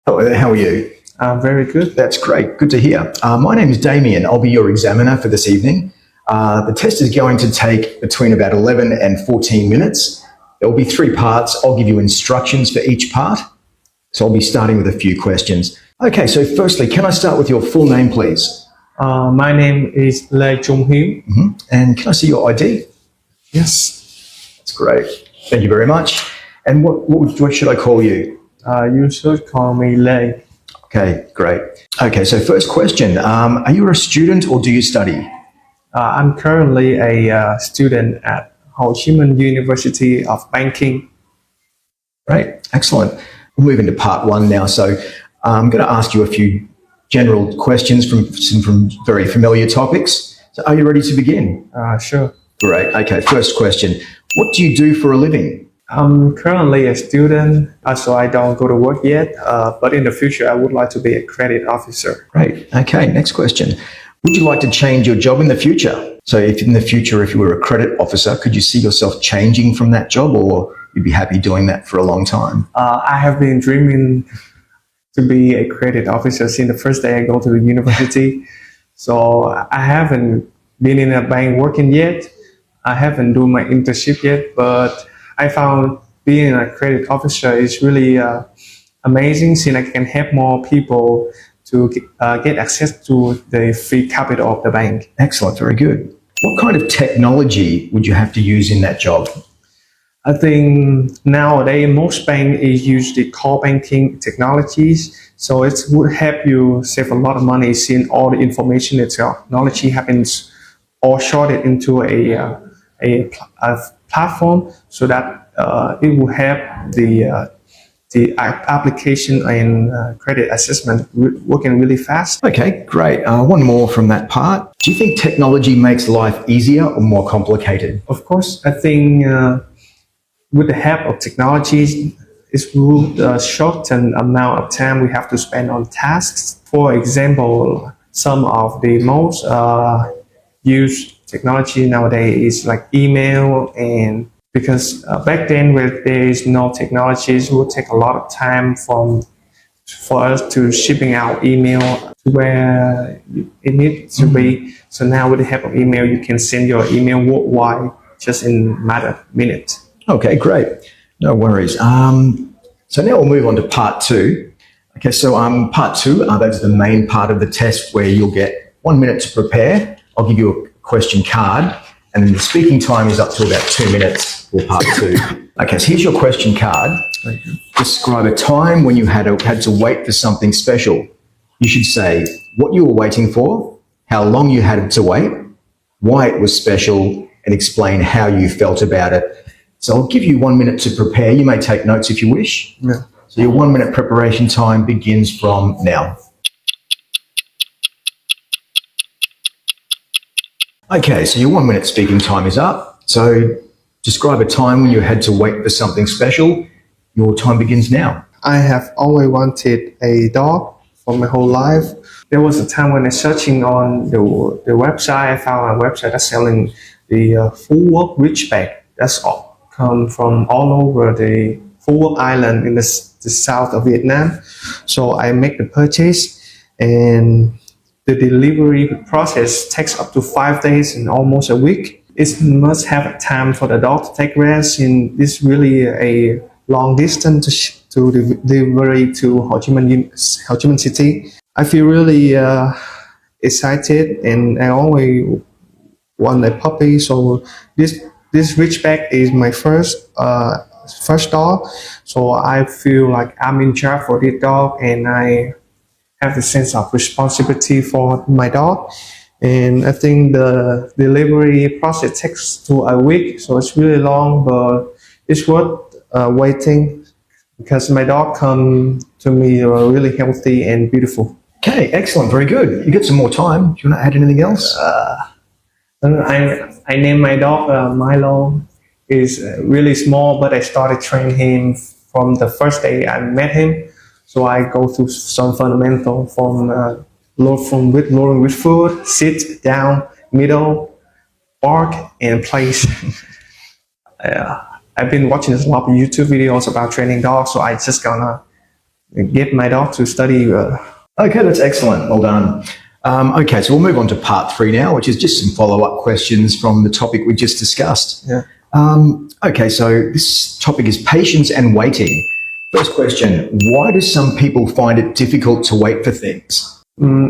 Hello, how are you? Very good. That's great. Good to hear. My name is Damien. I'll be your examiner for this evening. The test is going to take between about 11 and 14 minutes. There will be 3 parts. I'll give you instructions for each part. So I'll be starting with a few questions. Okay, so firstly, can I start with your full name, please? My name is Lê Trung Hiếu. And can I see your ID? Yes. That's great. Thank you very much. And what should I call you? You should call me Lê. Okay, great. Okay, so first question. Are you a student or do you study? I'm currently a student at Hồ Chí Minh University of Banking. Great, excellent. We'll move into part 1 now. So I'm going to ask you a few general questions from very familiar topics. So are you ready to begin? Sure. Great. Okay, first question. What do you do for a living? I'm currently a student, so I don't go to work yet. But in the future, I would like to be a credit officer. Great. Okay, next question. Would you like to change your job in the future? So if in the future, if you were a credit officer, could you see yourself changing from that job, or you'd be happy doing that for a long time? I have been dreaming to be a credit officer since the first day I go to the university. So I haven't been in a bank working yet. I haven't done my internship yet, but I found being a credit officer is really amazing since I can help more people to get access to the free capital of the bank. Excellent, very good. What kind of technology would you have to use in that job? I think nowadays most banks use the core banking technologies, so it would help you save a lot of money since all the information and technology happens all sorted into a platform, so that it will help the application and credit assessment working really fast. Okay, great. One more from that part. Do you think technology makes life easier or more complicated? Of course, I think with the help of technology, it will shorten the amount of time we have to spend on tasks. For example, some of the most used technology nowadays is like email, and because back then when there is no technologies, it would take a lot of time for us to shipping out email to where it needs to be. So now with the help of email, you can send your email worldwide just in a matter of minutes. Okay, great. No worries. So now we'll move on to part 2. Okay, so part 2, that's the main part of the test where you'll get 1 minute to prepare. I'll give you a question card, and then the speaking time is up to about 2 minutes for part 2. Okay, so here's your question card. Describe a time when you had to wait for something special. You should say what you were waiting for, how long you had to wait, why it was special, and explain how you felt about it. So I'll give you 1 minute to prepare. You may take notes if you wish. Yeah. So your 1 minute preparation time begins from now. Okay, so your 1 minute speaking time is up. So describe a time when you had to wait for something special. Your time begins now. I have always wanted a dog for my whole life. There was a time when I searching on the website, I found a website that's selling the Phú Mỹ bag. That's all come from all over the Phú Island in the south of Vietnam. So I make the purchase, and the delivery process takes up to 5 days and almost a week. It must have a time for the dog to take rest, and it's really a long distance to delivery to Hồ Chí Minh City. I feel really excited, and I always want a puppy. So this Ridgeback is my first dog. So I feel like I'm in charge for this dog, and I have the sense of responsibility for my dog. And I think the delivery process takes to a week, so it's really long, but it's worth waiting because my dog come to me really healthy and beautiful. Okay, excellent, very good. You get some more time. Do you want to add anything else? I named my dog Milo. He's really small, but I started training him from the first day I met him. So I go through some fundamental from learning with food, sit down, middle, bark, and place. I've been watching a lot of YouTube videos about training dogs, so I just gonna get my dog to study. Okay, that's excellent. Well done. Okay, so we'll move on to part 3 now, which is just some follow-up questions from the topic we just discussed. Yeah. Okay, so this topic is patience and waiting. First question, why do some people find it difficult to wait for things?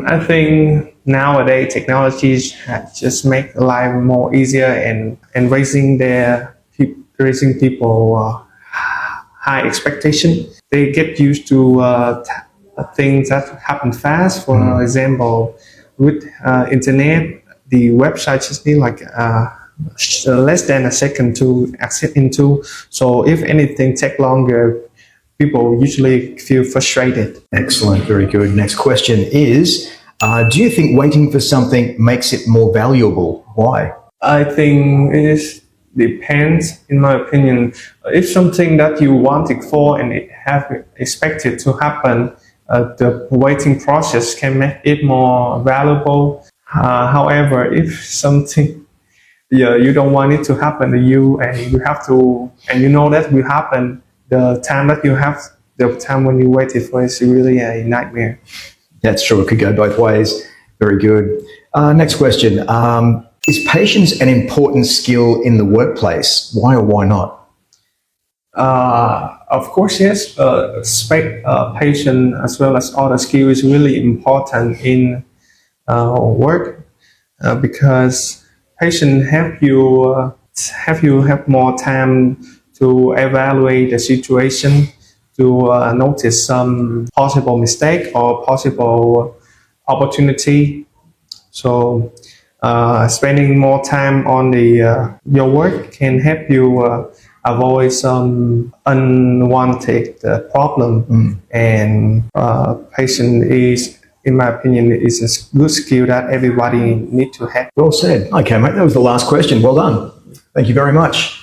I think nowadays technologies just make life more easier and raising people high expectation. They get used to things that happen fast. For example, with internet, the website just need like less than a second to access into. So if anything take longer, people usually feel frustrated. Excellent, very good. Next question is, do you think waiting for something makes it more valuable? Why? I think it depends, in my opinion. If something that you wanted for and it have expected to happen, the waiting process can make it more valuable. However, if something you don't want it to happen to you and you have to, and you know that will happen, the time when you waited for is really a nightmare. That's true. It could go both ways. Very good. Next question. Is patience an important skill in the workplace? Why or why not? Of course, yes. Patience as well as other skills is really important in work because patience help you have more time to evaluate the situation, to notice some possible mistake or possible opportunity. So spending more time on your work can help you avoid some unwanted problem. And patience is, in my opinion, is a good skill that everybody needs to have. Well said. Okay, mate, that was the last question. Well done. Thank you very much.